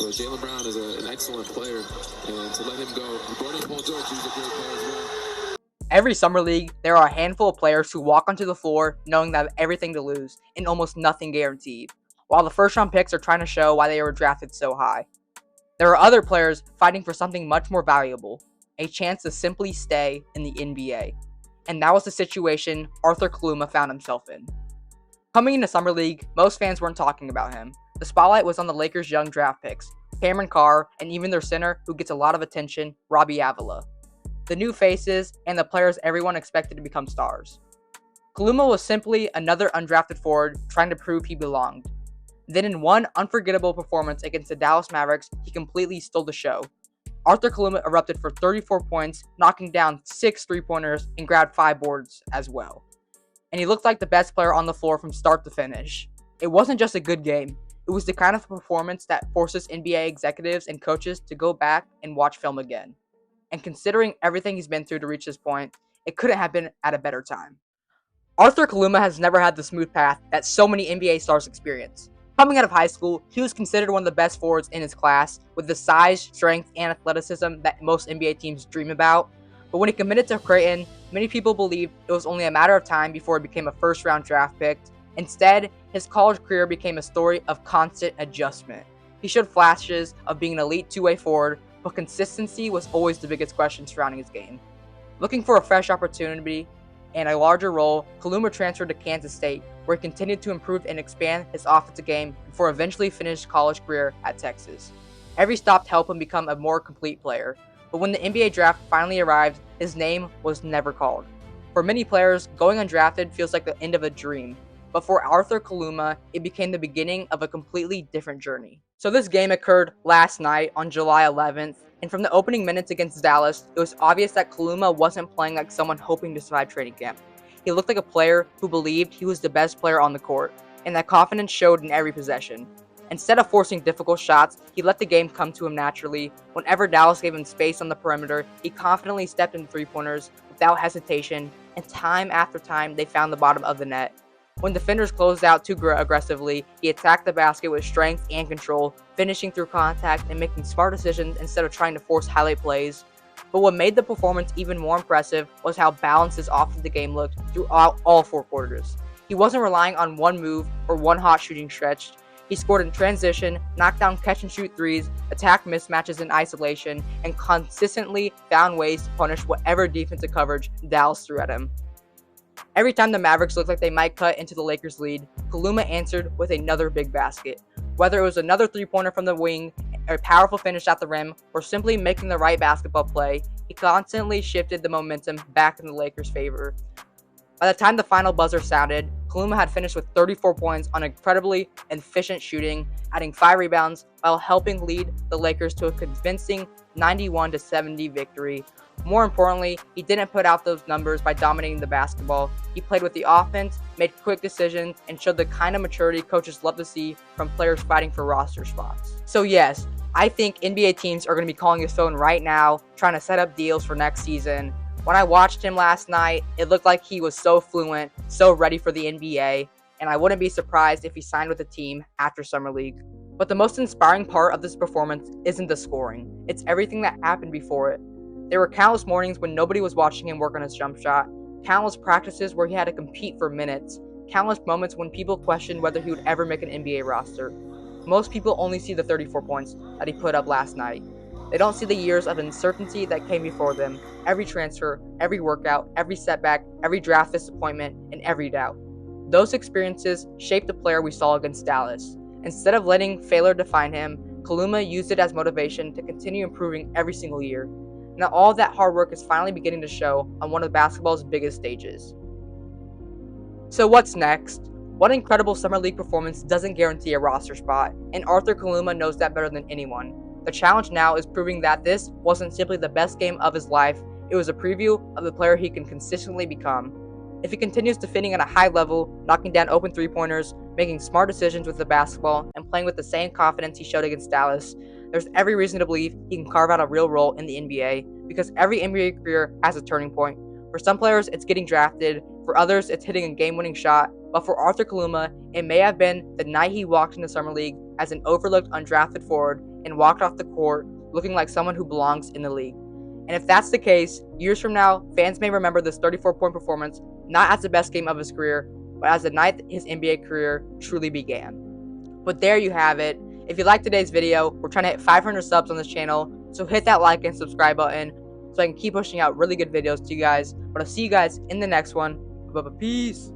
But Jaylen Brown is an excellent player, and to let him go, he brought in Paul George, who's a great player as well. Every summer league, there are a handful of players who walk onto the floor knowing they have everything to lose and almost nothing guaranteed, while the first-round picks are trying to show why they were drafted so high. There are other players fighting for something much more valuable, a chance to simply stay in the NBA. And that was the situation Arthur Kaluma found himself in. Coming into Summer League, most fans weren't talking about him. The spotlight was on the Lakers' young draft picks, Cameron Carr, and even their center, who gets a lot of attention, Robbie Avila. The new faces, and the players everyone expected to become stars. Kaluma was simply another undrafted forward trying to prove he belonged. Then in one unforgettable performance against the Dallas Mavericks, he completely stole the show. Arthur Kaluma erupted for 34 points, knocking down 6 3-pointers and grabbed 5 boards as well. And he looked like the best player on the floor from start to finish. It wasn't just a good game. It was the kind of performance that forces NBA executives and coaches to go back and watch film again. And considering everything he's been through to reach this point, it couldn't have been at a better time. Arthur Kaluma has never had the smooth path that so many NBA stars experience. Coming out of high school, he was considered one of the best forwards in his class, with the size, strength, and athleticism that most NBA teams dream about. But when he committed to Creighton, many people believed it was only a matter of time before he became a first-round draft pick. Instead, his college career became a story of constant adjustment. He showed flashes of being an elite two-way forward, but consistency was always the biggest question surrounding his game. Looking for a fresh opportunity and a larger role, Kaluma transferred to Kansas State, where he continued to improve and expand his offensive game before eventually finished his college career at Texas. Every stop helped him become a more complete player, but when the NBA draft finally arrived, his name was never called. For many players, going undrafted feels like the end of a dream, but for Arthur Kaluma, it became the beginning of a completely different journey. So this game occurred last night on July 11th, and from the opening minutes against Dallas, it was obvious that Kaluma wasn't playing like someone hoping to survive training camp. He looked like a player who believed he was the best player on the court, and that confidence showed in every possession. Instead of forcing difficult shots, he let the game come to him naturally. Whenever Dallas gave him space on the perimeter, he confidently stepped into three-pointers without hesitation, and time after time, they found the bottom of the net. When defenders closed out too aggressively, he attacked the basket with strength and control, finishing through contact and making smart decisions instead of trying to force highlight plays. But what made the performance even more impressive was how balanced his offensive game looked throughout all 4 quarters. He wasn't relying on one move or one hot shooting stretch. He scored in transition, knocked down catch-and-shoot threes, attacked mismatches in isolation, and consistently found ways to punish whatever defensive coverage Dallas threw at him. Every time the Mavericks looked like they might cut into the Lakers' lead, Kaluma answered with another big basket. Whether it was another three-pointer from the wing, a powerful finish at the rim, or simply making the right basketball play, he constantly shifted the momentum back in the Lakers' favor. By the time the final buzzer sounded, Kaluma had finished with 34 points on incredibly efficient shooting, adding 5 rebounds while helping lead the Lakers to a convincing 91-70 victory. More importantly, he didn't put out those numbers by dominating the basketball. He played with the offense, made quick decisions, and showed the kind of maturity coaches love to see from players fighting for roster spots. So yes, I think NBA teams are going to be calling his phone right now, trying to set up deals for next season. When I watched him last night, it looked like he was so fluent, so ready for the NBA, and I wouldn't be surprised if he signed with the team after Summer League. But the most inspiring part of this performance isn't the scoring, it's everything that happened before it. There were countless mornings when nobody was watching him work on his jump shot, countless practices where he had to compete for minutes, countless moments when people questioned whether he would ever make an NBA roster. Most people only see the 34 points that he put up last night. They don't see the years of uncertainty that came before them, every transfer, every workout, every setback, every draft disappointment, and every doubt. Those experiences shaped the player we saw against Dallas. Instead of letting failure define him, Kaluma used it as motivation to continue improving every single year. Now all that hard work is finally beginning to show on one of basketball's biggest stages. So what's next? One incredible Summer League performance doesn't guarantee a roster spot, and Arthur Kaluma knows that better than anyone. The challenge now is proving that this wasn't simply the best game of his life, it was a preview of the player he can consistently become. If he continues defending at a high level, knocking down open three-pointers, making smart decisions with the basketball, and playing with the same confidence he showed against Dallas, there's every reason to believe he can carve out a real role in the NBA, because every NBA career has a turning point. For some players, it's getting drafted, for others, it's hitting a game-winning shot, but for Arthur Kaluma, it may have been the night he walked into Summer League as an overlooked undrafted forward and walked off the court looking like someone who belongs in the league. And if that's the case, years from now, fans may remember this 34-point performance not as the best game of his career, but as the night his NBA career truly began. But there you have it. If you liked today's video, we're trying to hit 500 subs on this channel, so hit that like and subscribe button so I can keep pushing out really good videos to you guys. But I'll see you guys in the next one. Peace.